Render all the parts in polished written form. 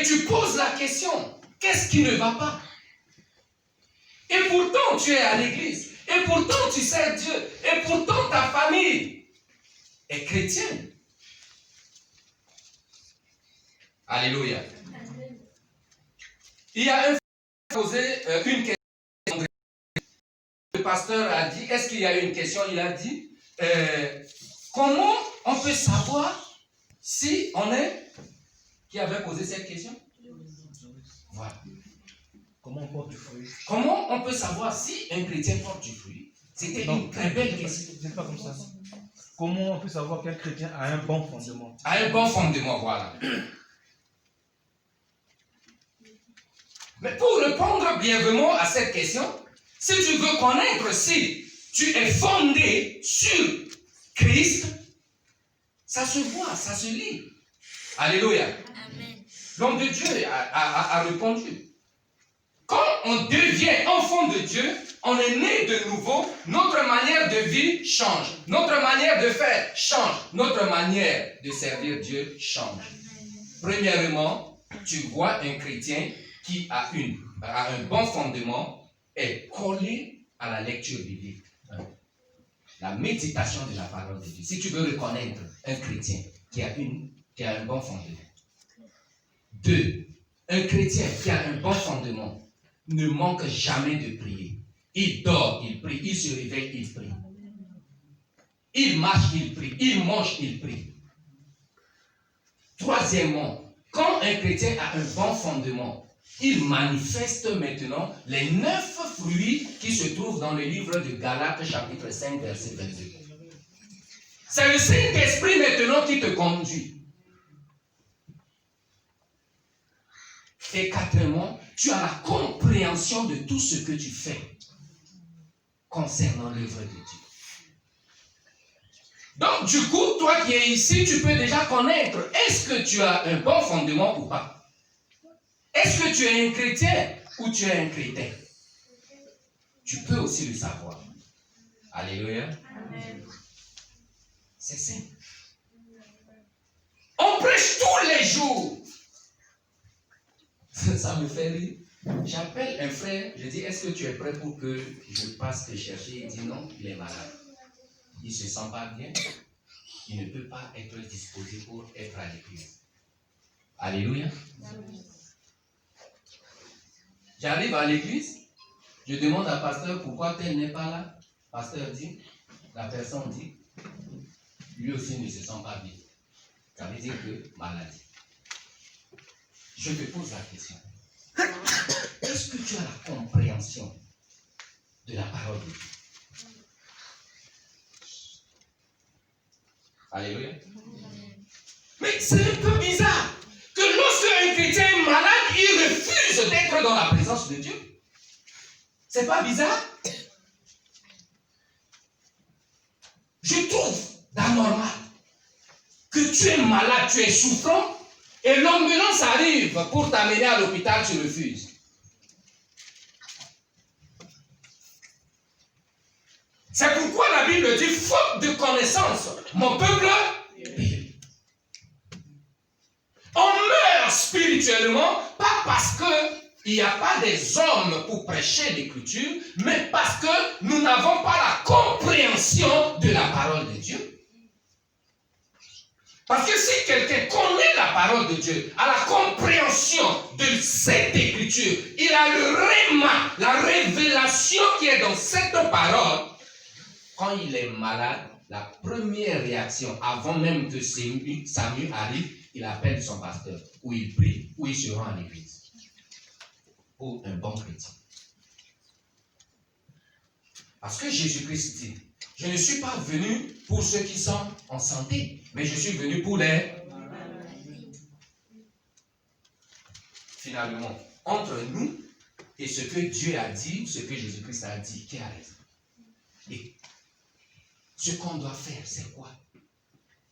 tu poses la question, qu'est-ce qui ne va pas? Et pourtant, tu es à l'église. Et pourtant, tu sers Dieu. Et pourtant, ta famille est chrétienne. Alléluia. Il y a un frère qui a posé une question. Le pasteur a dit, est-ce qu'il y a une question? Il a dit, comment on peut savoir si on est... Qui avait posé cette question? Voilà. Comment on porte du fruit? Comment on peut savoir si un chrétien porte du fruit? C'était une très belle question. C'est pas comme ça. Comment on peut savoir qu'un chrétien a un bon fondement? A un bon fondement, voilà. Mais pour répondre brièvement à cette question, si tu veux connaître si tu es fondé sur Christ, ça se voit, ça se lit. Alléluia. Amen. L'homme de Dieu a répondu. Quand on devient enfant de Dieu, on est né de nouveau, notre manière de vie change. Notre manière de faire change. Notre manière de servir Dieu change. Premièrement, tu vois un chrétien qui a un bon fondement est collé à la lecture biblique. La méditation de la parole de Dieu. Si tu veux reconnaître un chrétien qui a un bon fondement. 2. Un chrétien qui a un bon fondement ne manque jamais de prier. Il dort, il prie. Il se réveille, il prie. Il marche, il prie. Il mange, il prie. Troisièmement, quand un chrétien a un bon fondement, il manifeste maintenant les 9 fruits qui se trouvent dans le livre de Galates, chapitre 5, verset 22. C'est le Saint-Esprit maintenant qui te conduit. Et quatrièmement, tu as la compréhension de tout ce que tu fais concernant l'œuvre de Dieu. Donc, du coup, toi qui es ici, tu peux déjà connaître, est-ce que tu as un bon fondement ou pas? Est-ce que tu es un chrétien ou tu es un chrétien? Tu peux aussi le savoir. Alléluia. Amen. C'est simple. On prêche tous les jours. Ça me fait rire. J'appelle un frère, je dis, est-ce que tu es prêt pour que je passe te chercher? Il dit non, il est malade. Il ne se sent pas bien. Il ne peut pas être disposé pour être à l'église. Alléluia. J'arrive à l'église, je demande à pasteur pourquoi tel n'est pas là. Pasteur dit, la personne dit, lui aussi ne se sent pas bien. Ça veut dire que maladie. Je te pose la question. Est-ce que tu as la compréhension de la parole de Dieu? Alléluia. Mais c'est un peu bizarre que lorsque un chrétien est malade, il refuse d'être dans la présence de Dieu. C'est pas bizarre? Je trouve d'anormal que tu es malade, tu es souffrant, et l'ambulance arrive pour t'amener à l'hôpital, tu refuses. C'est pourquoi la Bible dit, faute de connaissance, mon peuple périt. On meurt spirituellement, pas parce qu'il n'y a pas des hommes pour prêcher l'écriture, mais parce que nous n'avons pas la compréhension de la parole de Dieu. Parce que si quelqu'un connaît la parole de Dieu, a la compréhension de cette écriture, il a le réma, la révélation qui est dans cette parole, quand il est malade, la première réaction, avant même que Samuel arrive, il appelle son pasteur, ou il prie, ou il se rend à l'église. Pour un bon chrétien. Parce que Jésus-Christ dit, je ne suis pas venu pour ceux qui sont en santé, mais je suis venu pour les... Finalement, entre nous et ce que Dieu a dit, ce que Jésus-Christ a dit, qui a raison? Et ce qu'on doit faire, c'est quoi?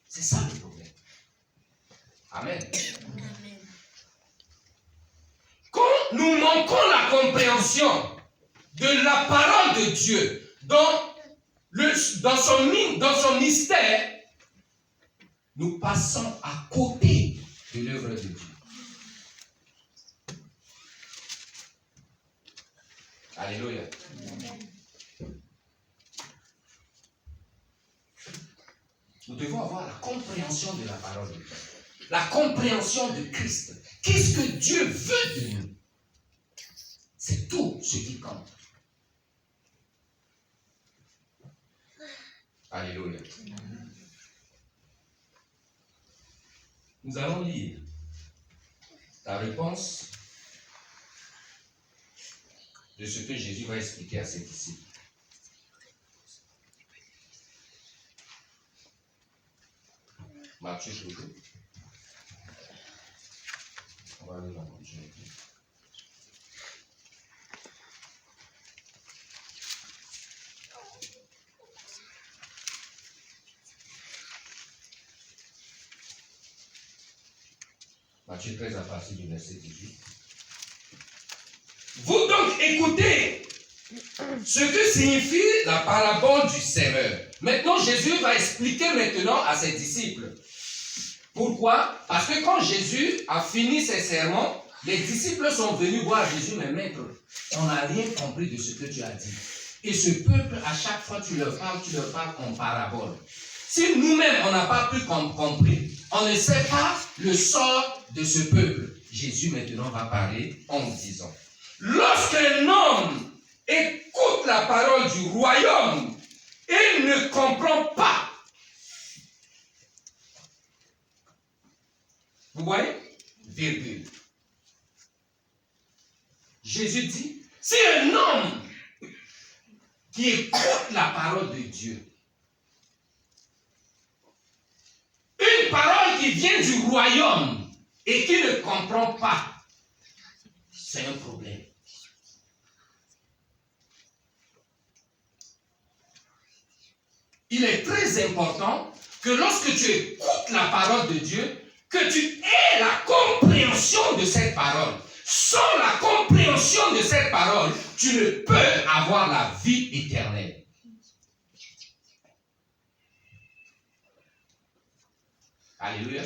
C'est ça le problème. Amen. Amen. Quand nous manquons la compréhension de la parole de Dieu dans son mystère, nous passons à côté de l'œuvre de Dieu. Alléluia. Nous devons avoir la compréhension de la parole de Dieu. La compréhension de Christ. Qu'est-ce que Dieu veut de nous? C'est tout ce qui compte. Alléluia. Nous allons lire la réponse de ce que Jésus va expliquer à ses disciples. Matthieu 12. On va lire la continuité. Matthieu 13 à partir du verset 18. Vous donc écoutez ce que signifie la parabole du semeur. Maintenant, Jésus va expliquer maintenant à ses disciples. Pourquoi? Parce que quand Jésus a fini ses sermons, les disciples sont venus voir Jésus, mais maître, on n'a rien compris de ce que tu as dit. Et ce peuple, à chaque fois tu leur parles en parabole. Si nous-mêmes, on n'a pas pu comprendre, on ne sait pas le sort de ce peuple. Jésus maintenant va parler en disant, lorsqu'un homme écoute la parole du royaume et ne comprend pas. Vous voyez? Virgule. Jésus dit, si un homme qui écoute la parole de Dieu, une parole qui vient du royaume et qui ne comprend pas, c'est un problème. Il est très important que lorsque tu écoutes la parole de Dieu, que tu aies la compréhension de cette parole. Sans la compréhension de cette parole, tu ne peux avoir la vie éternelle. Alléluia.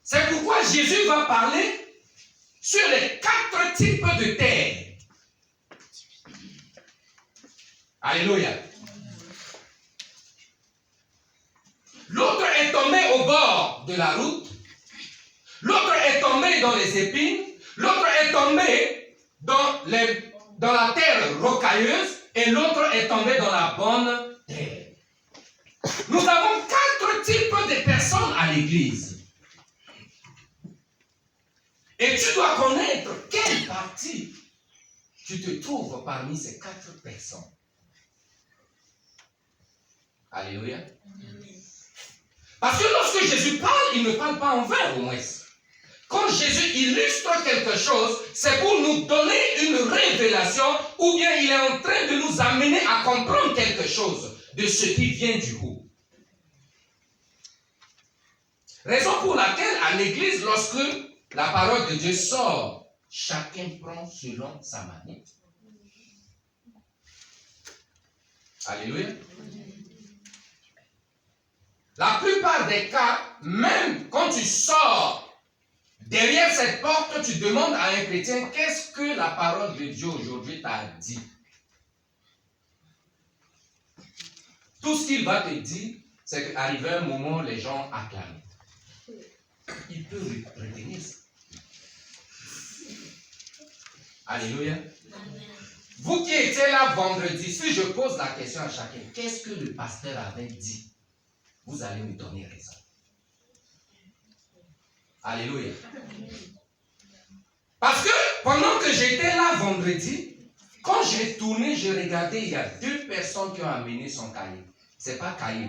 C'est pourquoi Jésus va parler sur les 4 types de terre. Alléluia. L'autre est tombé au bord de la route. L'autre est tombé dans les épines. L'autre est tombé dans la terre rocailleuse. Et l'autre est tombé dans la bonne terre. Nous avons 4 types de personnes à l'église. Et tu dois connaître quelle partie tu te trouves parmi ces 4 personnes. Alléluia. Parce que lorsque Jésus parle, il ne parle pas en vain au moins. Quand Jésus illustre quelque chose, c'est pour nous donner une révélation ou bien il est en train de nous amener à comprendre quelque chose de ce qui vient du haut. Raison pour laquelle à l'église, lorsque la parole de Dieu sort, chacun prend selon sa manière. Alléluia. La plupart des cas, même quand tu sors derrière cette porte, tu demandes à un chrétien, qu'est-ce que la parole de Dieu aujourd'hui t'a dit? Tout ce qu'il va te dire, c'est qu'arrivé un moment, les gens acclament. Il peut retenir ça. Alléluia. Vous qui étiez là vendredi, si je pose la question à chacun, qu'est-ce que le pasteur avait dit? Vous allez me donner raison. Alléluia. Parce que pendant que j'étais là vendredi, quand j'ai tourné, j'ai regardé, il y a 2 personnes qui ont amené son cahier. Ce n'est pas cahier.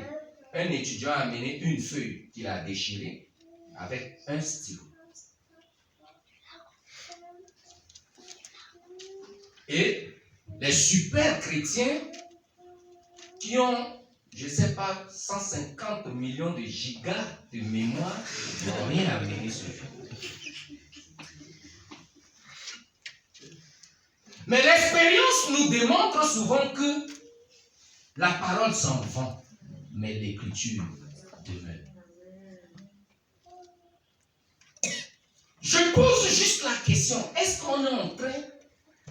Un étudiant a amené une feuille qu'il a déchirée avec un stylo. Et les super chrétiens qui ont, je ne sais pas, 150 millions de gigas de mémoire, n'ont rien amené ce jour. Mais l'expérience nous démontre souvent que la parole s'en vend, mais l'écriture demeure. Je pose juste la question, est-ce qu'on est en train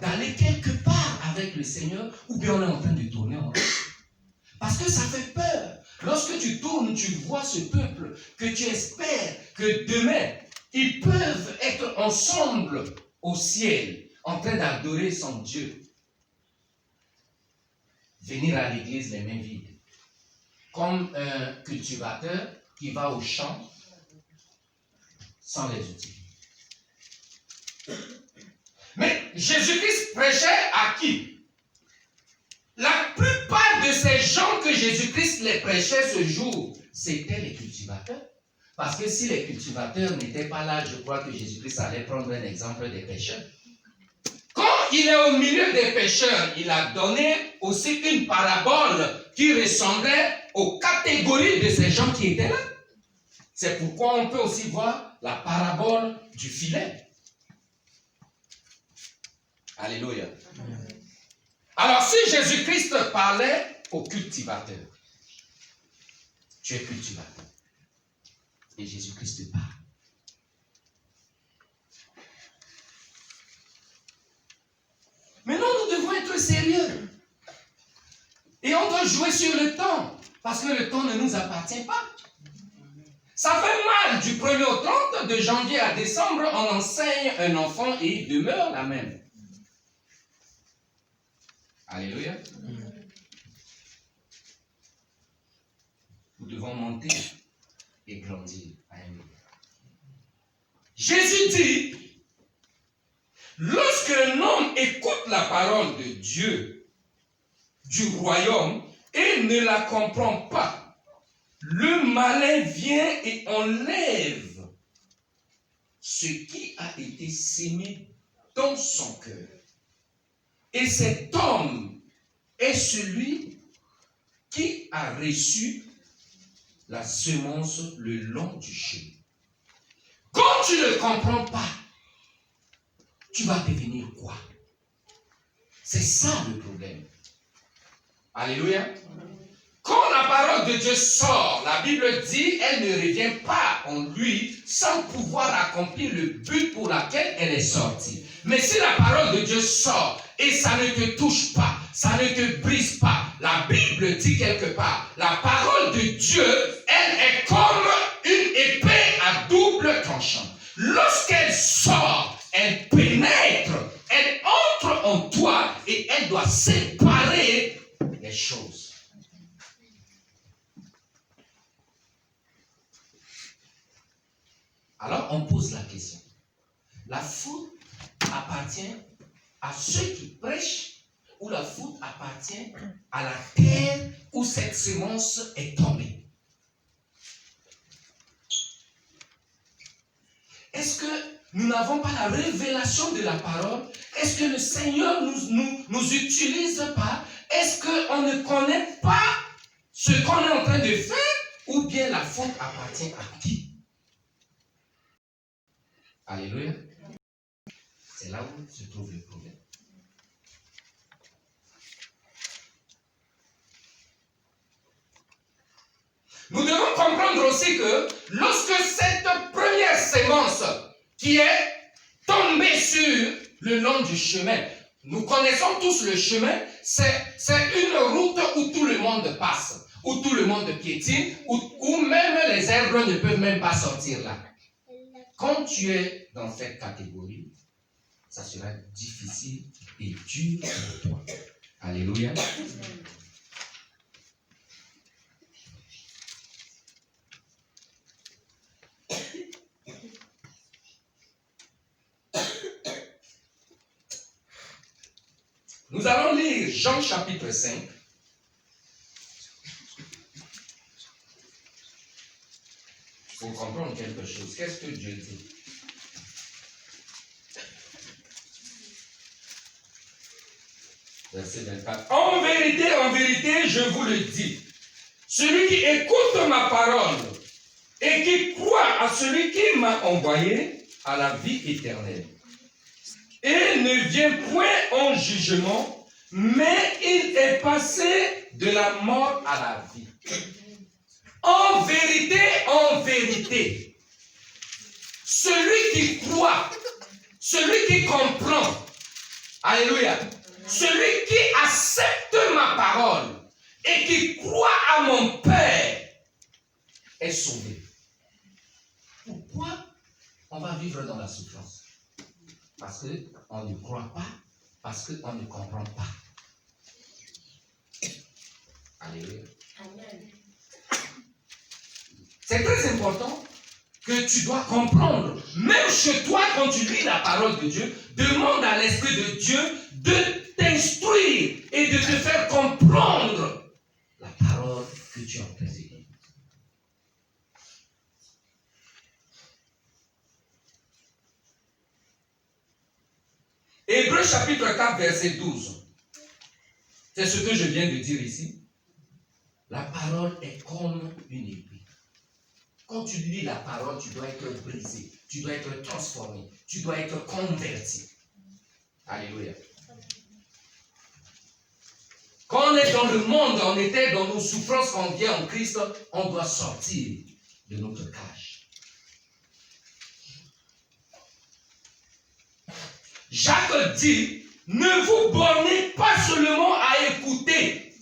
d'aller quelque part avec le Seigneur, ou bien on est en train de tourner en rond. Parce que ça fait peur. Lorsque tu tournes, tu vois ce peuple que tu espères que demain, ils peuvent être ensemble au ciel, en train d'adorer son Dieu. Venir à l'église les mains vides. Comme un cultivateur qui va au champ sans les outils. Mais Jésus-Christ prêchait à qui? La plupart de ces gens que Jésus-Christ les prêchait ce jour, c'était les cultivateurs. Parce que si les cultivateurs n'étaient pas là, je crois que Jésus-Christ allait prendre un exemple des pêcheurs. Quand il est au milieu des pêcheurs, il a donné aussi une parabole qui ressemblait aux catégories de ces gens qui étaient là. C'est pourquoi on peut aussi voir la parabole du filet. Alléluia. Alors, si Jésus-Christ parlait aux cultivateurs, tu es cultivateur. Et Jésus-Christ te parle. Maintenant, nous devons être sérieux. Et on doit jouer sur le temps. Parce que le temps ne nous appartient pas. Ça fait mal du 1er au 30, de janvier à décembre, on enseigne un enfant et il demeure la même. Alléluia. Nous devons monter et grandir à un niveau. Jésus dit, lorsque un homme écoute la parole de Dieu, du royaume, et ne la comprend pas, le malin vient et enlève ce qui a été sémé dans son cœur. Et cet homme est celui qui a reçu la semence le long du chemin. Quand tu ne comprends pas, tu vas devenir quoi? C'est ça le problème. Alléluia. Quand la parole de Dieu sort, la Bible dit, elle ne revient pas en lui sans pouvoir accomplir le but pour lequel elle est sortie. Mais si la parole de Dieu sort et ça ne te touche pas, ça ne te brise pas, la Bible dit quelque part, la parole de Dieu, elle est comme une épée à double tranchant. Lorsqu'elle sort, elle pénètre, elle entre en toi et elle doit séparer les choses. Alors on pose la question. La faute appartient à ceux qui prêchent ou la faute appartient à la terre où cette semence est tombée? Est-ce que nous n'avons pas la révélation de la parole? Est-ce que le Seigneur nous utilise pas? Est-ce qu'on ne connaît pas ce qu'on est en train de faire? Ou bien la faute appartient à qui? Alléluia. C'est là où se trouve le problème. Nous devons comprendre aussi que lorsque cette première sémence qui est tombée sur le long du chemin, nous connaissons tous le chemin, c'est une route où tout le monde passe, où tout le monde piétine, où même les herbes ne peuvent même pas sortir là. Quand tu es dans cette catégorie, ça sera difficile et dur pour toi. Alléluia. Nous allons lire Jean chapitre 5. Pour comprendre quelque chose, qu'est-ce que Dieu dit? Verset 24. En vérité, je vous le dis, celui qui écoute ma parole et qui croit à celui qui m'a envoyé a la vie éternelle. Et ne vient point en jugement, mais il est passé de la mort à la vie. En vérité, celui qui croit, celui qui comprend, Alléluia. Celui qui accepte ma parole et qui croit à mon Père est sauvé. Pourquoi on va vivre dans la souffrance? Parce qu'on ne croit pas, parce qu'on ne comprend pas. Alléluia. C'est très important que tu dois comprendre. Même chez toi, quand tu lis la parole de Dieu, demande à l'Esprit de Dieu de t'instruire et de te faire comprendre la parole que tu as en train de lire. Hébreux chapitre 4, verset 12. C'est ce que je viens de dire ici. La parole est comme une épée. Quand tu lis la parole, tu dois être brisé, tu dois être transformé, tu dois être converti. Alléluia. Quand on est dans le monde, on était dans nos souffrances, quand on vient en Christ, on doit sortir de notre cage. Jacques dit, ne vous bornez pas seulement à écouter.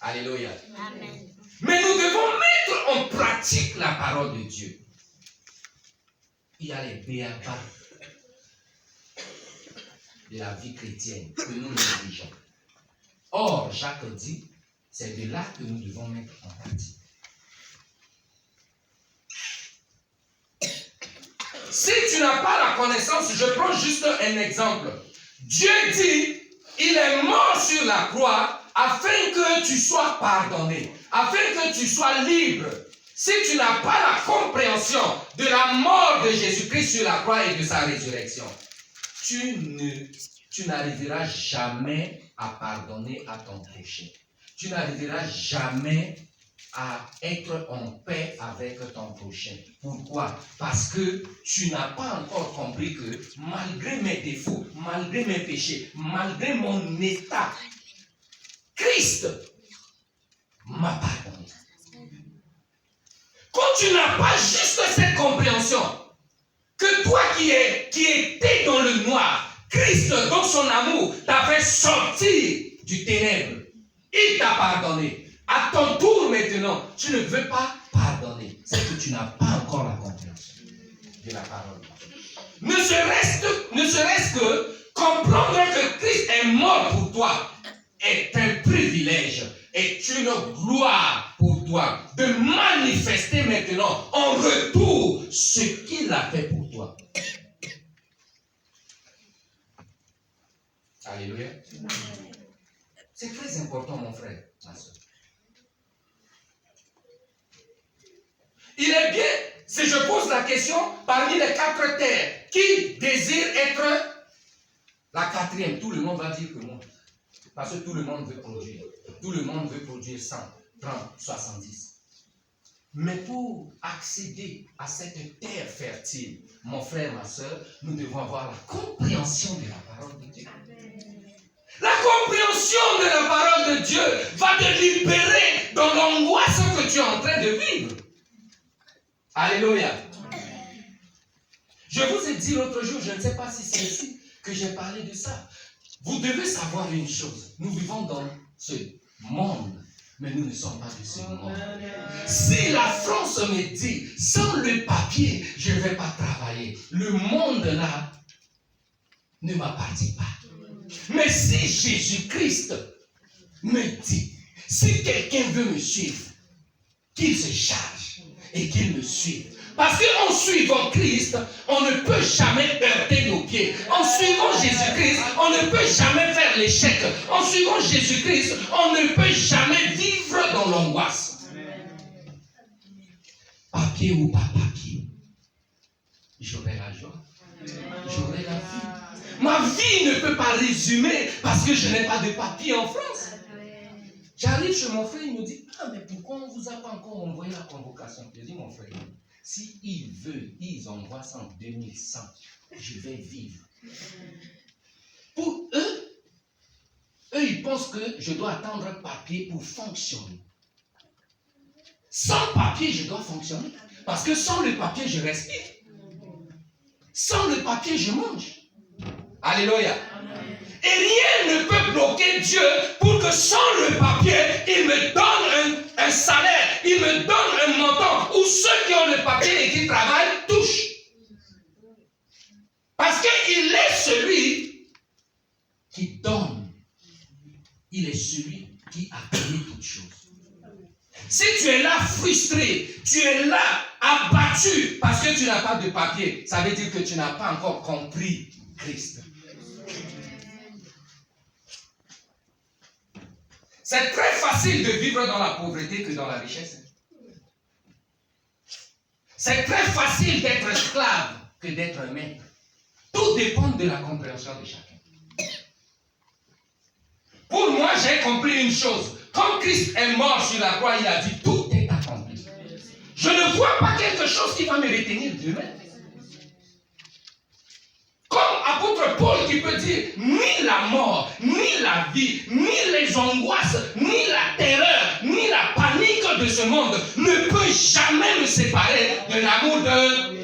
Alléluia. Amen. Mais nous devons mettre en pratique la parole de Dieu. Il y a les béabas de la vie chrétienne que nous négligeons. Or, Jacques dit, c'est de là que nous devons mettre en pratique. Si tu n'as pas la connaissance, je prends juste un exemple. Dieu dit, il est mort sur la croix afin que tu sois pardonné, afin que tu sois libre. Si tu n'as pas la compréhension de la mort de Jésus-Christ sur la croix et de sa résurrection, tu n'arriveras jamais à pardonner à ton péché. Tu n'arriveras jamais à être en paix avec ton prochain. Pourquoi? Parce que tu n'as pas encore compris que malgré mes défauts, malgré mes péchés, malgré mon état, Christ m'a pardonné. Quand tu n'as pas juste cette compréhension, que toi qui étais dans le noir, Christ, dans son amour, t'a fait sortir du ténèbre. Il t'a pardonné. À ton tour maintenant, tu ne veux pas pardonner. C'est que tu n'as pas encore la compréhension de la parole. Ne serait-ce que comprendre que Christ est mort pour toi est un privilège, est une gloire pour toi de manifester maintenant en retour ce qu'il a fait pour toi. Alléluia. C'est très important, mon frère, ma soeur. Il est bien, si je pose la question, parmi les 4 terres, qui désire être la 4e? Tout le monde va dire que moi. Parce que tout le monde veut produire. Tout le monde veut produire 100, 30, 70. Mais pour accéder à cette terre fertile, mon frère, ma soeur, nous devons avoir la compréhension de la parole de Dieu. La compréhension de la parole de Dieu va te libérer dans l'angoisse que tu es en train de vivre. Alléluia. Je vous ai dit l'autre jour, je ne sais pas si c'est ici que j'ai parlé de ça. Vous devez savoir une chose. Nous vivons dans ce monde, mais nous ne sommes pas de ce monde. Si la France me dit, sans le papier, je ne vais pas travailler, le monde là ne m'appartient pas. Mais si Jésus-Christ me dit, si quelqu'un veut me suivre, qu'il se charge et qu'il me suive. Parce qu'en suivant Christ, on ne peut jamais heurter nos pieds. En suivant Jésus-Christ, on ne peut jamais faire l'échec. En suivant Jésus-Christ, on ne peut jamais vivre dans l'angoisse. Papier ou pas papier, j'aurai la joie, j'aurai la vie. Ma vie ne peut pas résumer parce que je n'ai pas de papier en France. J'arrive chez mon frère, il me dit, ah mais pourquoi on ne vous a pas encore envoyé la convocation? Je dis, mon frère, si ils veulent, ils envoient ça en 2100, je vais vivre. Pour eux, ils pensent que je dois attendre un papier pour fonctionner. Sans papier, je dois fonctionner. Parce que sans le papier, je respire. Sans le papier, je mange. Alléluia. Et rien ne peut bloquer Dieu pour que sans le papier, il me donne un salaire, il me donne un montant où ceux qui ont le papier et qui travaillent touchent. Parce qu'il est celui qui donne. Il est celui qui a créé toutes choses. Si tu es là frustré, tu es là abattu parce que tu n'as pas de papier, ça veut dire que tu n'as pas encore compris Christ. C'est très facile de vivre dans la pauvreté que dans la richesse. C'est très facile d'être esclave que d'être maître. Tout dépend de la compréhension de chacun. Pour moi, j'ai compris une chose. Quand Christ est mort sur la croix, il a dit tout est accompli. Je ne vois pas quelque chose qui va me retenir demain. Comme apôtre Paul qui peut dire, ni la mort, ni la vie, ni les angoisses, ni la terreur, ni la panique de ce monde ne peut jamais me séparer de l'amour de Dieu.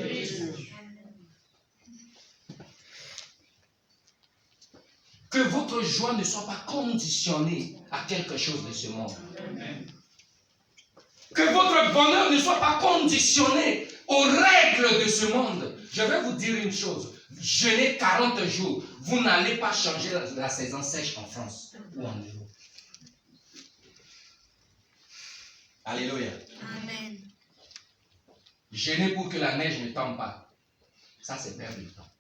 Que votre joie ne soit pas conditionnée à quelque chose de ce monde. Que votre bonheur ne soit pas conditionné aux règles de ce monde. Je vais vous dire une chose. Jeûnez 40 jours. Vous n'allez pas changer la saison sèche en France ou en Europe. Alléluia. Amen. Jeûnez pour que la neige ne tombe pas. Ça, c'est perdre du temps.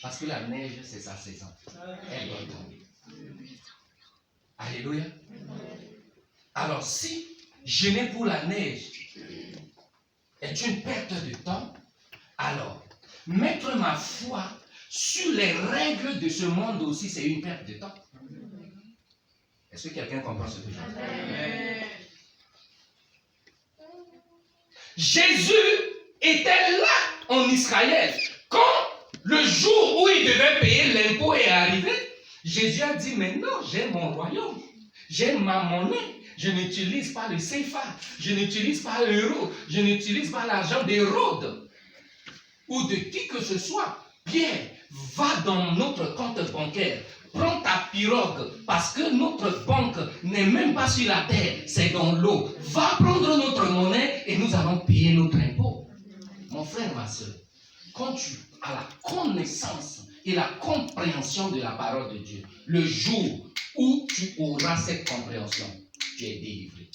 Parce que la neige, c'est sa saison. Elle doit tomber. Alléluia. Alors, si jeûner pour la neige est une perte de temps, alors mettre ma foi sur les règles de ce monde aussi, c'est une perte de temps. Est-ce que quelqu'un comprend ce que je dis? Jésus était là en Israël. Quand le jour où il devait payer l'impôt est arrivé, Jésus a dit, mais non, j'ai mon royaume, j'ai ma monnaie. Je n'utilise pas le CFA, je n'utilise pas l'euro, je n'utilise pas l'argent d'Hérode ou de qui que ce soit. Pierre, va dans notre compte bancaire, prends ta pirogue parce que notre banque n'est même pas sur la terre, c'est dans l'eau. Va prendre notre monnaie et nous allons payer notre impôt. Mon frère, ma soeur, quand tu as la connaissance et la compréhension de la parole de Dieu, le jour où tu auras cette compréhension, tu es délivré.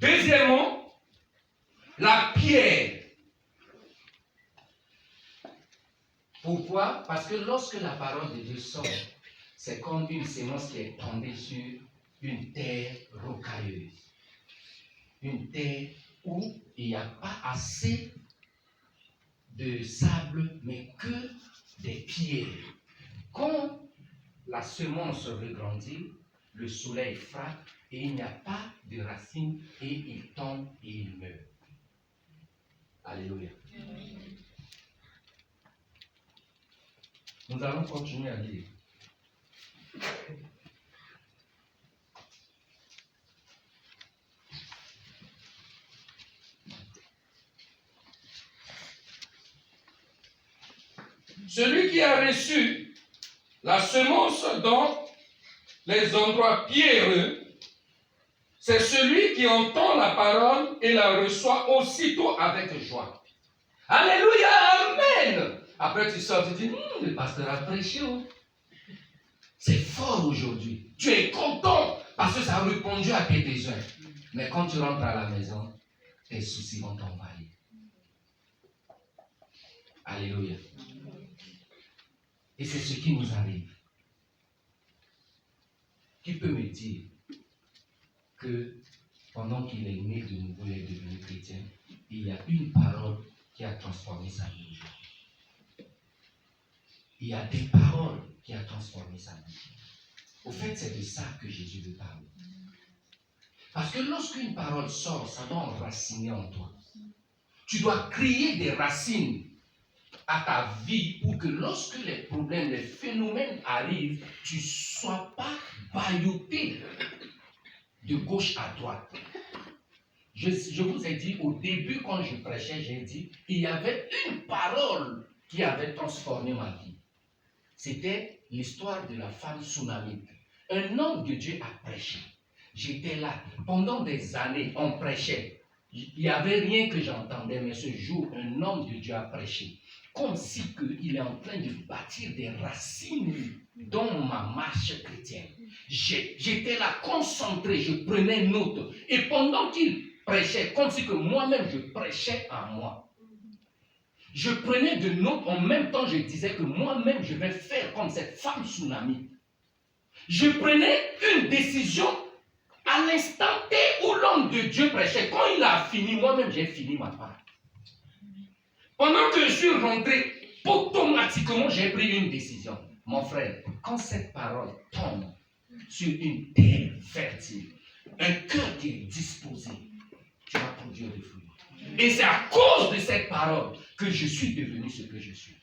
Deuxièmement, la pierre. Pourquoi? Parce que lorsque la parole de Dieu sort, c'est comme une sémence qui est tombée sur une terre rocailleuse. Une terre où il n'y a pas assez de sable, mais que des pierres. Quand la semence regrandit, le soleil frappe et il n'y a pas de racines et il tombe et il meurt. Alléluia. Nous allons continuer à lire. Celui qui a reçu la semence dans les endroits pierreux, c'est celui qui entend la parole et la reçoit aussitôt avec joie. Alléluia, amen. Après tu sors, tu dis, le pasteur a prêché. C'est fort aujourd'hui. Tu es content parce que ça a répondu à tes besoins. Mais quand tu rentres à la maison, tes soucis vont t'envahir. Alléluia. Et c'est ce qui nous arrive. Qui peut me dire que pendant qu'il est né de nouveau, il est devenu chrétien, il y a une parole qui a transformé sa vie. Il y a des paroles qui ont transformé sa vie. Au fait, c'est de ça que Jésus veut parler. Parce que lorsqu'une parole sort, ça va enraciner en toi. Tu dois créer des racines à ta vie pour que lorsque les problèmes, les phénomènes arrivent, tu ne sois pas ballotté de gauche à droite. Je vous ai dit au début quand je prêchais, j'ai dit, il y avait une parole qui avait transformé ma vie. C'était l'histoire de la femme tsunamite. Un homme de Dieu a prêché. J'étais là. Pendant des années, on prêchait. Il n'y avait rien que j'entendais, mais ce jour, un homme de Dieu a prêché. Comme si il est en train de bâtir des racines dans ma marche chrétienne. J'étais là concentré, je prenais note. Et pendant qu'il prêchait, comme si que moi-même je prêchais à moi. Je prenais de notes, en même temps je disais que moi-même je vais faire comme cette femme tsunami. Je prenais une décision à l'instant T où l'homme de Dieu prêchait. Quand il a fini, moi-même j'ai fini ma part. Pendant que je suis rentré, automatiquement j'ai pris une décision. Mon frère, quand cette parole tombe sur une terre fertile, un cœur qui est disposé, tu vas produire des fruits. Et c'est à cause de cette parole que je suis devenu ce que je suis.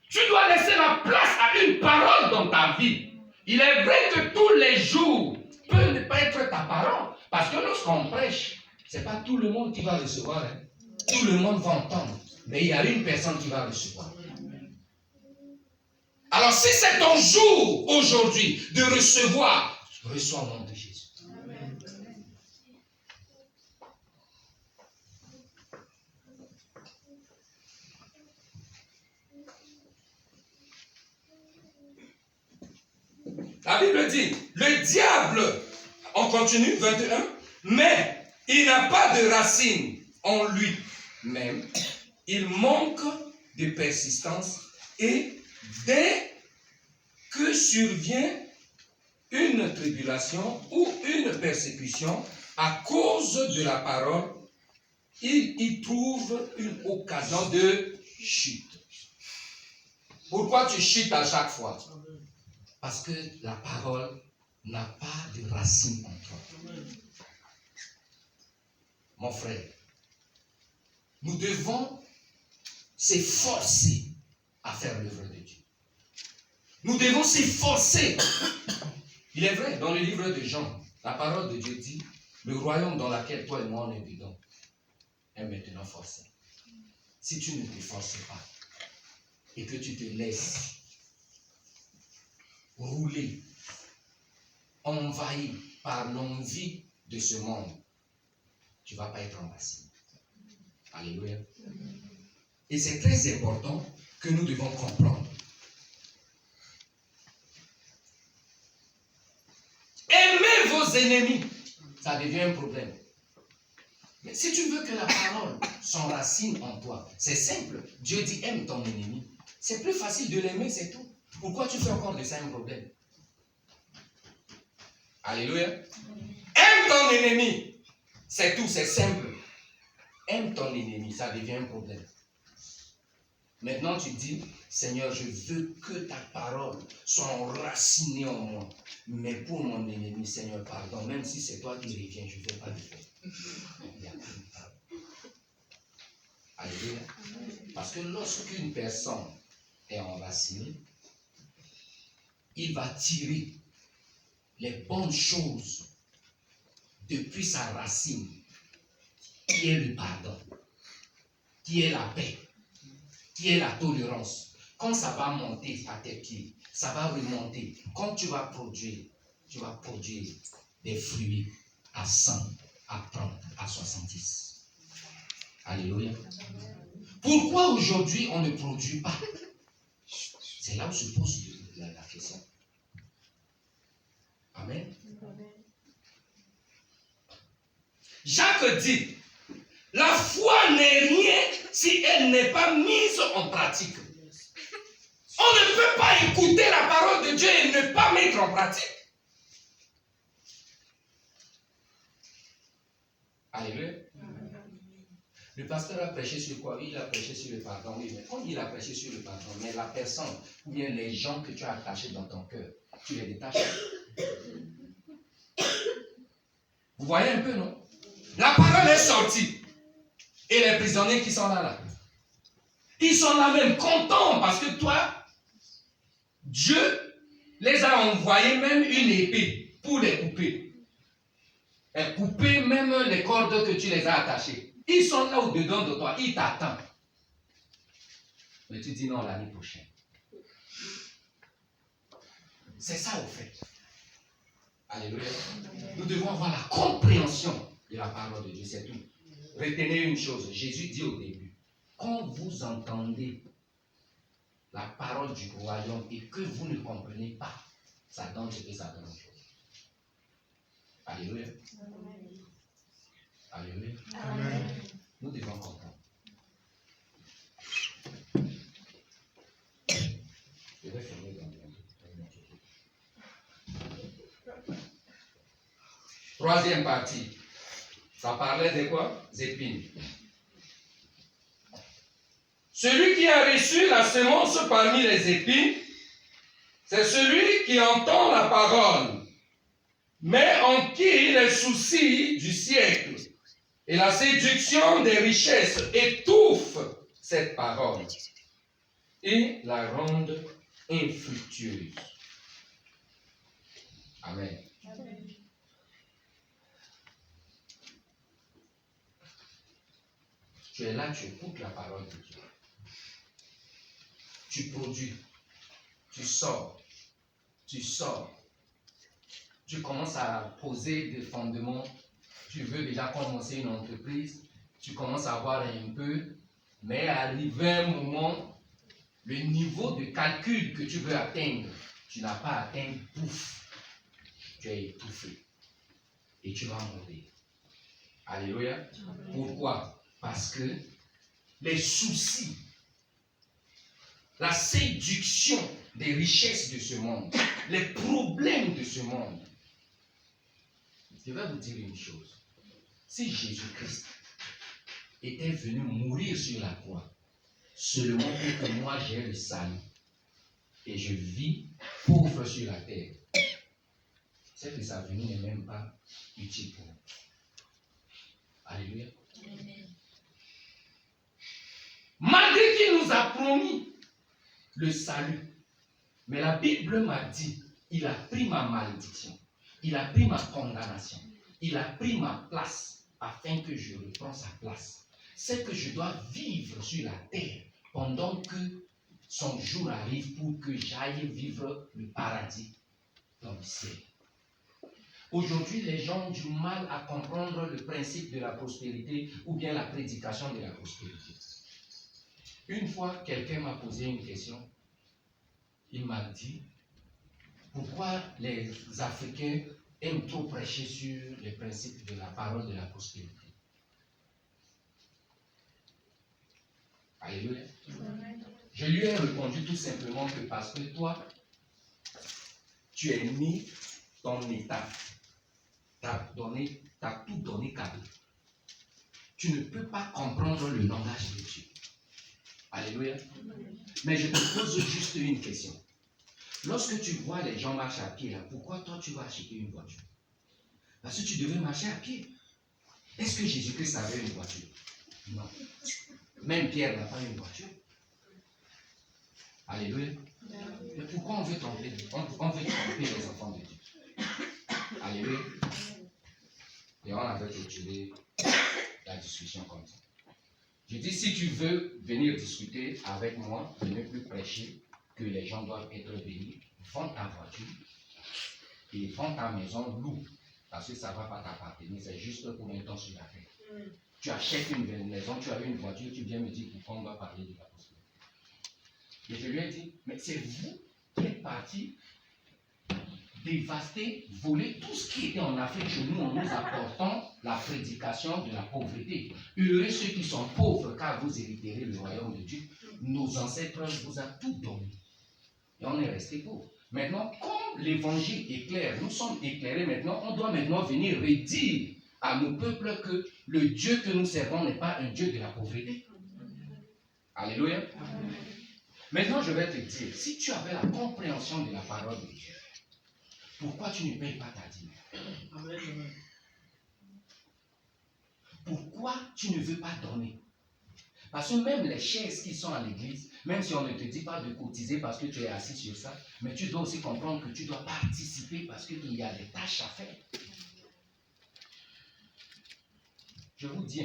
Tu dois laisser la place à une parole dans ta vie. Il est vrai que tous les jours peut ne pas être ta parole. Parce que lorsqu'on prêche, ce n'est pas tout le monde qui va recevoir. Hein. Tout le monde va entendre. Mais il y a une personne qui va recevoir. Alors si c'est ton jour aujourd'hui de recevoir, reçois au nom de Jésus. La Bible dit, le diable, on continue, 21, mais il n'a pas de racine en lui-même. Il manque de persistance et dès que survient une tribulation ou une persécution à cause de la parole, il y trouve une occasion de chute. Pourquoi tu chutes à chaque fois? Parce que la parole n'a pas de racine en toi. Mon frère, nous devons s'efforcer à faire l'œuvre de Dieu. Nous devons s'efforcer. Il est vrai, dans le livre de Jean, la parole de Dieu dit, le royaume dans lequel toi et moi on est dedans est maintenant forcé. Si tu ne t'efforces pas et que tu te laisses rouler, envahi par l'envie de ce monde, tu ne vas pas être enraciné. Alléluia. Et c'est très important que nous devons comprendre. Aimez vos ennemis, ça devient un problème. Mais si tu veux que la parole s'enracine en toi, c'est simple. Dieu dit aime ton ennemi. C'est plus facile de l'aimer, c'est tout. Pourquoi tu fais encore de ça un problème? Alléluia. Aime ton ennemi. C'est tout, c'est simple. Aime ton ennemi, ça devient un problème. Maintenant tu dis, Seigneur, je veux que ta parole soit enracinée en moi. Mais pour mon ennemi, Seigneur, pardon, même si c'est toi qui reviens, je ne vais pas le faire. Il n'y a plus de parole. Alléluia. Parce que lorsqu'une personne est enracinée, il va tirer les bonnes choses depuis sa racine, qui est le pardon, qui est la paix, qui est la tolérance. Quand ça va monter à tes pieds, ça va remonter. Quand tu vas produire des fruits à 100, à 30, à 70. Alléluia. Pourquoi aujourd'hui on ne produit pas? C'est là où se pose la question. Amen. Jacques dit, la foi n'est rien si elle n'est pas mise en pratique. On ne peut pas écouter la parole de Dieu et ne pas mettre en pratique. Alléluia. Le pasteur a prêché sur quoi? Il a prêché sur le pardon. Oui, mais comme il a prêché sur le pardon, mais la personne, ou bien les gens que tu as attachés dans ton cœur, tu les détaches. Vous voyez un peu, non? La parole est sortie. Et les prisonniers qui sont là, Ils sont là même contents parce que toi, Dieu les a envoyés même une épée pour les couper. Et couper même les cordes que tu les as attachées. Ils sont là au-dedans de toi, ils t'attendent. Mais tu dis non l'année prochaine. C'est ça au fait. Alléluia. Nous devons avoir la compréhension de la parole de Dieu, c'est tout. Retenez une chose, Jésus dit au début, quand vous entendez la parole du royaume et que vous ne comprenez pas, ça donne ce que ça donne. Alléluia. Alléluia. Amen. Nous devons comprendre. Je vais fermer dans le... Troisième partie. Ça parlait de quoi? Des épines. Celui qui a reçu la semence parmi les épines, c'est celui qui entend la parole, mais en qui les soucis du siècle et la séduction des richesses étouffent cette parole et la rendent infructueuse. Amen. Tu es là, tu écoutes la parole de Dieu. Tu produis, tu sors, tu commences à poser des fondements, tu veux déjà commencer une entreprise, tu commences à voir un peu, mais arrivé un moment, le niveau de calcul que tu veux atteindre, tu n'as pas atteint, pouf, tu es étouffé et tu vas mourir. Alléluia. Pourquoi? Parce que les soucis, la séduction des richesses de ce monde, les problèmes de ce monde. Je vais vous dire une chose. Si Jésus-Christ était venu mourir sur la croix, seulement pour que moi j'ai le salut, et je vis pauvre sur la terre, c'est que sa venue n'est même pas utile pour nous. Alléluia. Malgré qu'il nous a promis le salut, mais la Bible m'a dit, il a pris ma malédiction, il a pris ma condamnation, il a pris ma place afin que je reprends sa place. C'est que je dois vivre sur la terre pendant que son jour arrive pour que j'aille vivre le paradis dans le ciel. Aujourd'hui, les gens ont du mal à comprendre le principe de la prospérité ou bien la prédication de la prospérité. Une fois, quelqu'un m'a posé une question. Il m'a dit, pourquoi les Africains aiment trop prêcher sur les principes de la parole de la prospérité? Alléluia. Je lui ai répondu tout simplement que parce que toi, tu es né ton état. Tu as tout donné cadeau. Tu ne peux pas comprendre le langage de Dieu. Alléluia. Mais je te pose juste une question. Lorsque tu vois les gens marcher à pied, là, pourquoi toi tu vas acheter une voiture? Parce que tu devais marcher à pied. Est-ce que Jésus-Christ avait une voiture? Non. Même Pierre n'a pas une voiture. Alléluia. Mais pourquoi on veut tromper? On veut tromper les enfants de Dieu. Alléluia. Et on avait clôturé la discussion comme ça. Je dis, si tu veux venir discuter avec moi, ne plus prêcher que les gens doivent être bénis, vends ta voiture et vends ta maison, loue. Parce que ça ne va pas t'appartenir, c'est juste pour un temps sur la terre. Tu achètes une maison, tu as une voiture, tu viens me dire pourquoi on va parler de la prospérité. Et je lui ai dit, mais c'est vous qui êtes partis dévaster, voler tout ce qui était en Afrique chez nous en nous apportant la prédication de la pauvreté. Heureux ceux qui sont pauvres car vous hériterez le royaume de Dieu. Nos ancêtres vous ont tout donné. Et on est resté pauvres. Maintenant, comme l'évangile est clair, nous sommes éclairés maintenant, on doit maintenant venir redire à nos peuples que le Dieu que nous servons n'est pas un Dieu de la pauvreté. Alléluia. Maintenant, je vais te dire, si tu avais la compréhension de la parole de Dieu, pourquoi tu ne payes pas ta dîme? Pourquoi tu ne veux pas donner? Parce que même les chaises qui sont à l'église, même si on ne te dit pas de cotiser parce que tu es assis sur ça, mais tu dois aussi comprendre que tu dois participer parce qu'il y a des tâches à faire. Je vous dis,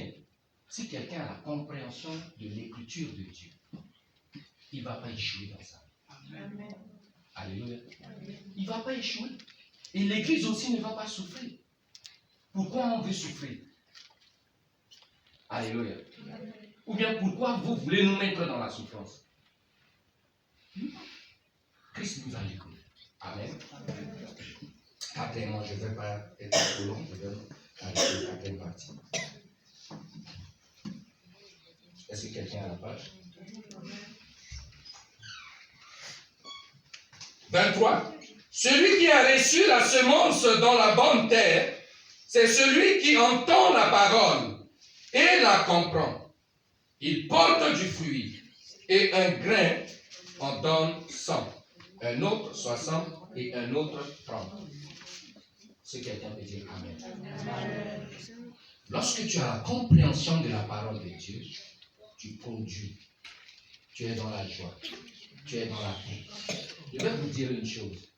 si quelqu'un a la compréhension de l'écriture de Dieu, il ne va pas échouer dans ça. Amen. Alléluia. Il ne va pas échouer. Et l'église aussi ne va pas souffrir. Pourquoi on veut souffrir? Alléluia. Ou bien pourquoi vous voulez nous mettre dans la souffrance? Christ nous a livrés. Amen. Quatrièmement, je ne vais pas être trop long, je vais arrêter la quatrième partie. Est-ce que quelqu'un a la page? 23. Celui qui a reçu la semence dans la bonne terre, c'est celui qui entend la parole et la comprend. Il porte du fruit, et un grain en donne 100, un autre 60 et un autre 30. Si quelqu'un peut dire Amen. Amen. Lorsque tu as la compréhension de la parole de Dieu, tu produis. Tu es dans la joie. Tu es dans la paix. Je vais vous dire une chose.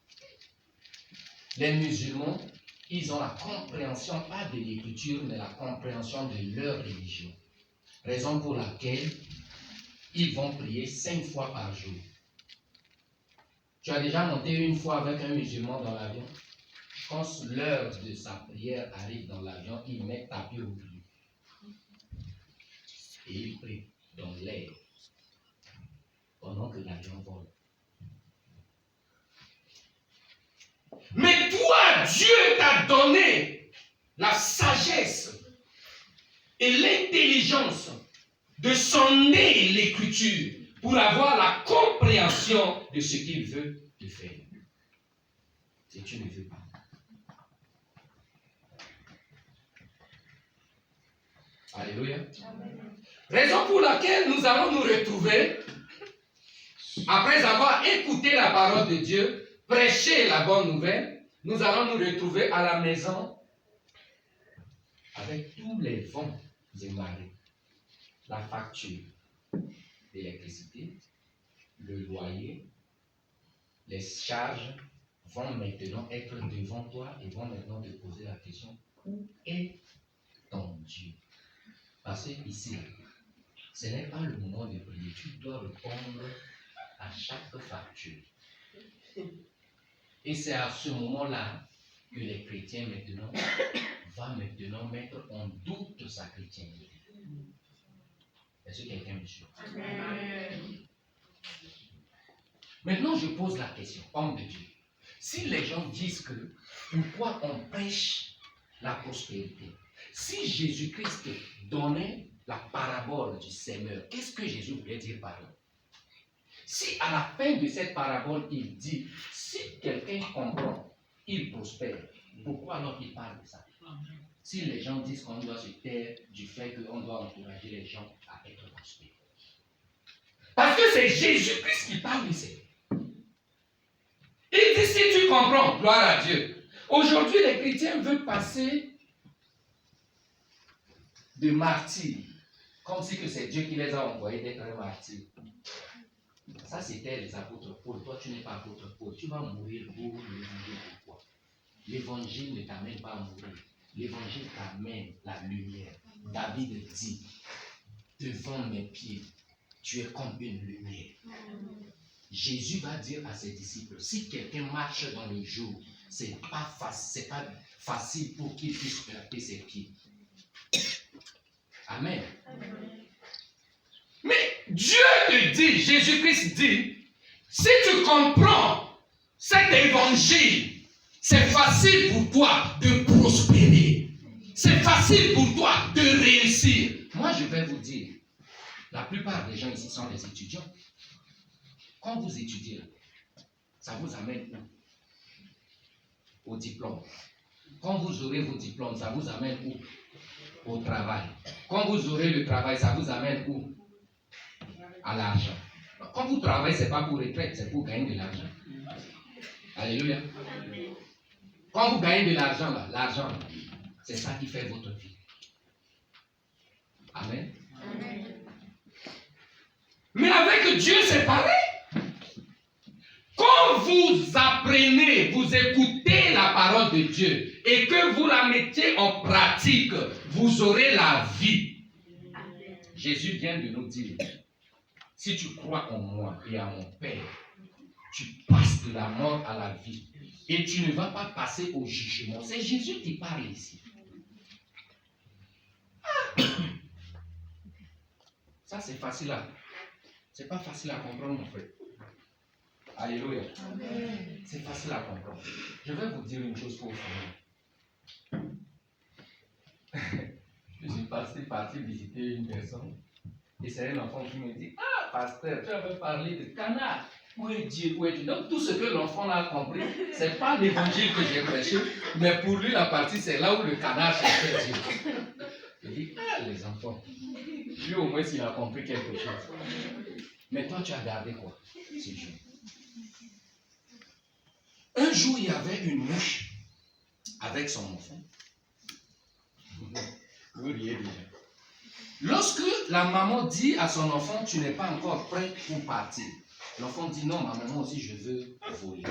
Les musulmans, ils ont la compréhension, pas de l'écriture, mais la compréhension de leur religion. Raison pour laquelle ils vont prier 5 fois par jour. Tu as déjà monté une fois avec un musulman dans l'avion? Quand l'heure de sa prière arrive dans l'avion, il met tapis au pied. Et il prie dans l'air pendant que l'avion vole. Mais toi, Dieu t'a donné la sagesse et l'intelligence de sonder l'écriture pour avoir la compréhension de ce qu'il veut te faire. Si tu ne veux pas. Alléluia. Amen. Raison pour laquelle nous allons nous retrouver, après avoir écouté la parole de Dieu, prêcher la bonne nouvelle, nous allons nous retrouver à la maison avec tous les vents et marées, la facture d'électricité, le loyer, les charges vont maintenant être devant toi et vont maintenant te poser la question, où est ton Dieu? Parce que ici, ce n'est pas le moment de prier, tu dois répondre à chaque facture. Et c'est à ce moment-là que les chrétiens vont mettre en doute sa chrétienté. Est-ce que quelqu'un me suit? Maintenant, je pose la question, homme de Dieu. Si les gens disent que pourquoi on prêche la prospérité? Si Jésus-Christ donnait la parabole du Seigneur, qu'est-ce que Jésus voulait dire par là? Si à la fin de cette parabole, il dit, si quelqu'un comprend, il prospère, pourquoi alors il parle de ça? Si les gens disent qu'on doit se taire du fait qu'on doit encourager les gens à être prospères. Parce que c'est Jésus-Christ qui parle ici. Il dit, si tu comprends, gloire à Dieu. Aujourd'hui, les chrétiens veulent passer de martyrs, comme si que c'est Dieu qui les a envoyés d'être un martyr. Ça, c'était les apôtres Paul. Toi, tu n'es pas apôtre Paul. Tu vas mourir pour l'évangile. Pourquoi? L'évangile ne t'amène pas à mourir. L'évangile t'amène la lumière. David dit, devant mes pieds, tu es comme une lumière. Jésus va dire à ses disciples, si quelqu'un marche dans le jour, c'est pas facile pour qu'il puisse planter ses pieds. Amen. Mais Dieu te dit, Jésus-Christ dit, si tu comprends cet évangile, c'est facile pour toi de prospérer. C'est facile pour toi de réussir. Moi, je vais vous dire, la plupart des gens ici sont des étudiants. Quand vous étudiez, ça vous amène où? Au diplôme. Quand vous aurez vos diplômes, ça vous amène où? Au travail. Quand vous aurez le travail, ça vous amène où? À l'argent. Quand vous travaillez, ce n'est pas pour retraite, c'est pour gagner de l'argent. Alléluia. Quand vous gagnez de l'argent, l'argent, c'est ça qui fait votre vie. Amen. Mais avec Dieu, c'est pareil. Quand vous apprenez, vous écoutez la parole de Dieu et que vous la mettez en pratique, vous aurez la vie. Jésus vient de nous dire, si tu crois en moi et à mon Père, tu passes de la mort à la vie et tu ne vas pas passer au jugement. C'est Jésus qui parle ici. Ça, c'est facile à... C'est pas facile à comprendre, mon frère. Alléluia. C'est facile à comprendre. Je vais vous dire une chose pour vous. Je suis parti visiter une personne. Et c'est un enfant qui me dit, ah, pasteur, tu avais parlé de canard. Où est Dieu? Où est Dieu? Donc tout ce que l'enfant a compris, ce n'est pas l'évangile que j'ai prêché, mais pour lui, la partie, c'est là où le canard cherchait Dieu. Je dis, ah, les enfants. Lui, au moins, il a compris quelque chose. Mais toi, tu as gardé quoi? C'est Dieu. Un jour, il y avait une mouche avec son enfant. Vous riez déjà. Lorsque la maman dit à son enfant, tu n'es pas encore prêt pour partir. L'enfant dit, non, ma maman aussi, je veux voler.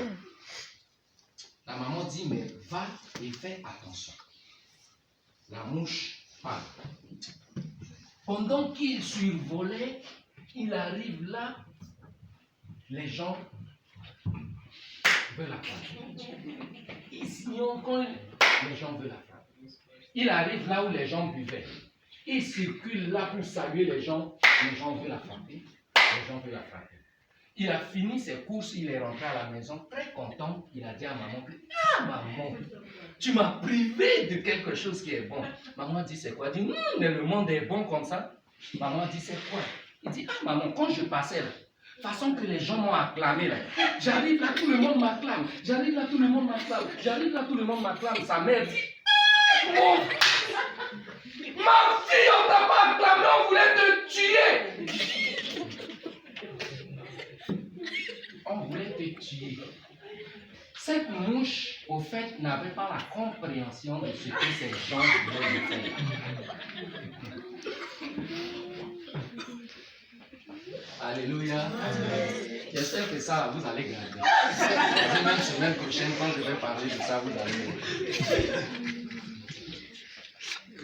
La maman dit, mais va et fais attention. La mouche part. Pendant qu'il survolait, il arrive là, les gens veulent la frapper. Et sinon, quand les gens veulent la frapper, il arrive là où les gens buvaient. Il circule là pour saluer les gens veulent la frapper. Les gens veulent la frapper. Il a fini ses courses, il est rentré à la maison très content. Il a dit à maman, ah maman, tu m'as privé de quelque chose qui est bon. Maman dit, c'est quoi? Il dit, mais le monde est bon comme ça. Maman dit, c'est quoi? Il dit, ah maman, quand je passais là, façon que les gens m'ont acclamé là. J'arrive là, tout le monde m'acclame. J'arrive là, tout le monde m'acclame. J'arrive là, tout le monde m'acclame. Sa mère dit, oh, ma fille, on t'a pas acclamé, on voulait te tuer. On voulait te tuer. Cette mouche, au fait, n'avait pas la compréhension de ce que ces gens voulaient faire. Alléluia. J'espère que ça, vous allez garder. Et même semaine prochaine, quand je vais parler de ça, vous allez.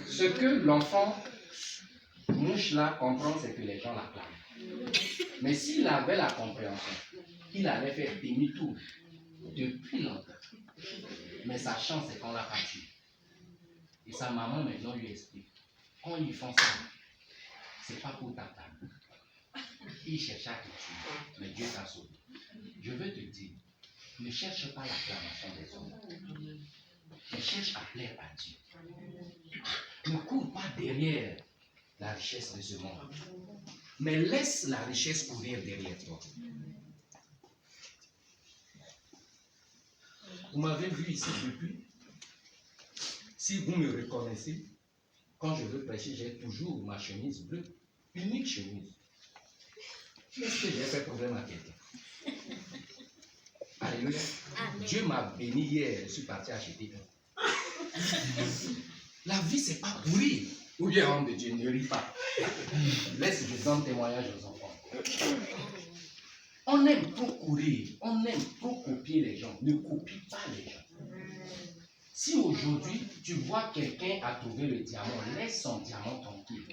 Ce que l'enfant mouche là comprend, c'est que les gens l'acclament. Mais s'il avait la compréhension, il allait faire demi-tour depuis longtemps. Mais sa chance, c'est qu'on l'a pas tué. Et sa maman maintenant lui explique. Quand ils font ça, c'est pas pour t'attendre. Ils cherchaient à te tuer, mais Dieu t'a sauvé. Je veux te dire, ne cherche pas l'acclamation des hommes, mais cherche à plaire à Dieu. Ne cours pas derrière la richesse de ce monde, mais laisse la richesse courir derrière toi. Vous m'avez vu ici depuis. Si vous me reconnaissez, quand je veux prêcher, j'ai toujours ma chemise bleue, unique chemise. Est-ce que j'ai fait problème à quelqu'un? Alléluia. Dieu m'a béni hier, je suis parti acheter un. La vie, c'est pas pourrir. Ou bien, homme de Dieu, ne ris pas. Laisse, je donne témoignage aux enfants. On aime trop courir, on aime trop copier les gens. Ne copie pas les gens. Si aujourd'hui, tu vois quelqu'un a trouvé le diamant, laisse son diamant tranquille.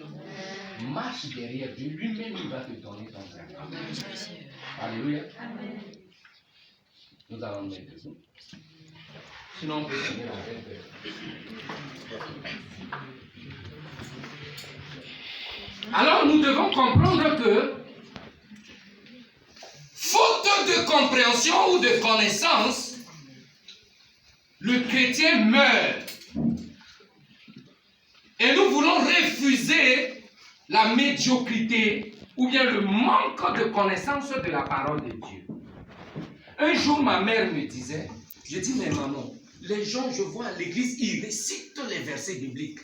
Marche derrière Dieu, lui-même il va te donner ton diamant. Alléluia. Nous allons mettre dessous. Sinon, on peut finir avec. Alors, nous devons comprendre que, faute de compréhension ou de connaissance, le chrétien meurt. Et nous voulons refuser la médiocrité ou bien le manque de connaissance de la parole de Dieu. Un jour, ma mère me disait, je dis, mais maman, les gens, je vois à l'église, ils récitent les versets bibliques.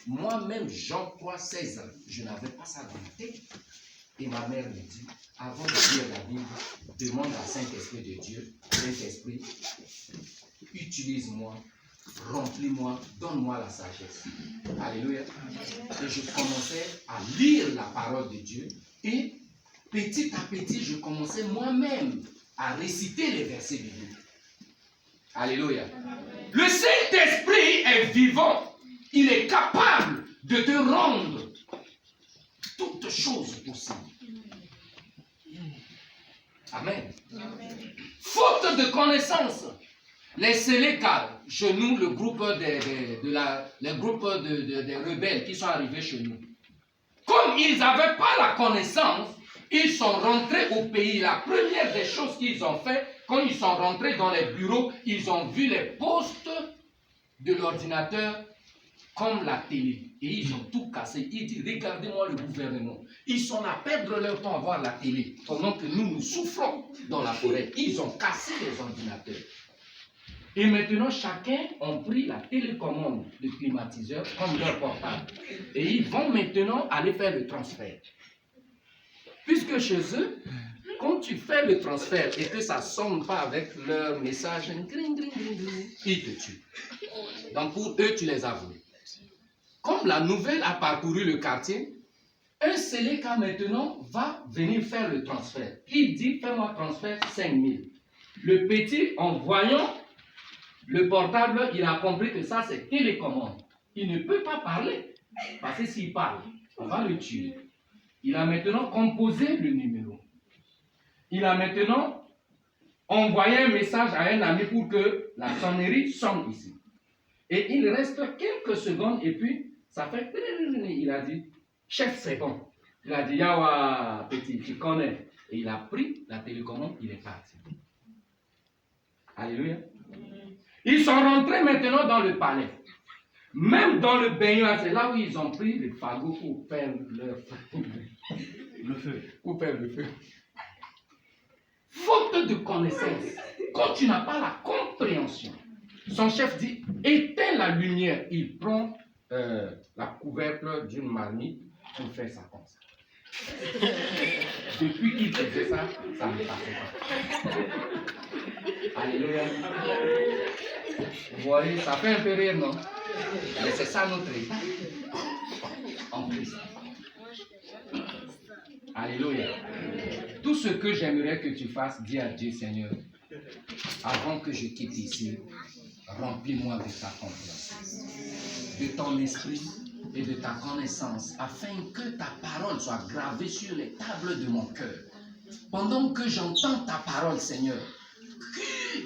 Moi-même, Jean 3, 16, je n'avais pas ça dans la tête. Et ma mère me dit, avant de lire la Bible, demande à Saint-Esprit de Dieu, Saint-Esprit, utilise-moi, remplis-moi, donne-moi la sagesse. Alléluia. Et je commençais à lire la parole de Dieu et petit à petit, je commençais moi-même à réciter les versets bibliques. Alléluia. Le Saint-Esprit est vivant. Il est capable de te rendre toutes choses possibles. Amen. Faute de connaissance, les Séléka, chez nous, le groupe des rebelles qui sont arrivés chez nous, comme ils n'avaient pas la connaissance, ils sont rentrés au pays. La première des choses qu'ils ont fait, quand ils sont rentrés dans les bureaux, ils ont vu les postes de l'ordinateur comme la télé. Et ils ont tout cassé. Ils disent, regardez-moi le gouvernement. Ils sont à perdre leur temps à voir la télé, pendant que nous souffrons dans la forêt. Ils ont cassé les ordinateurs. Et maintenant, chacun a pris la télécommande de climatiseur comme leur portable. Et ils vont maintenant aller faire le transfert. Puisque chez eux, quand tu fais le transfert et que ça ne sonne pas avec leur message, ils te tuent. Donc pour eux, tu les as volés. Comme la nouvelle a parcouru le quartier, un Séléka maintenant va venir faire le transfert. Il dit, fais-moi transfert 5 000. Le petit, en voyant le portable, il a compris que ça, c'est télécommande. Il ne peut pas parler. Parce que s'il parle, on va le tuer. Il a maintenant composé le numéro. Il a maintenant envoyé un message à un ami pour que la sonnerie sonne ici. Et il reste quelques secondes et puis ça fait... Il a dit, chef, c'est bon. Il a dit, Yawa, petit, tu connais. Et il a pris la télécommande, il est parti. Alléluia. Ils sont rentrés maintenant dans le palais. Même dans le baignoire, c'est là où ils ont pris le fagot pour faire le feu. Pour faire le feu. Faute de connaissance, quand tu n'as pas la compréhension, son chef dit, éteins la lumière. Il prend la couvercle d'une marmite pour faire ça comme ça. Depuis qu'il faisait ça, ça ne passait pas. Alléluia. Vous voyez, ça fait un peu rire, non? Mais c'est ça notre état en Christ. Alléluia. Tout ce que j'aimerais que tu fasses, dis à Dieu, Seigneur, avant que je quitte ici, remplis-moi de ta confiance, de ton esprit et de ta connaissance, afin que ta parole soit gravée sur les tables de mon cœur. Pendant que j'entends ta parole, Seigneur,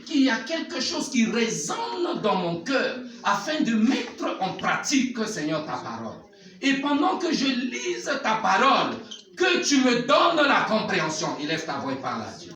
qu'il y a quelque chose qui résonne dans mon cœur, afin de mettre en pratique, Seigneur, ta parole. Et pendant que je lise ta parole, que tu me donnes la compréhension. Il lève ta voix et parle à Dieu.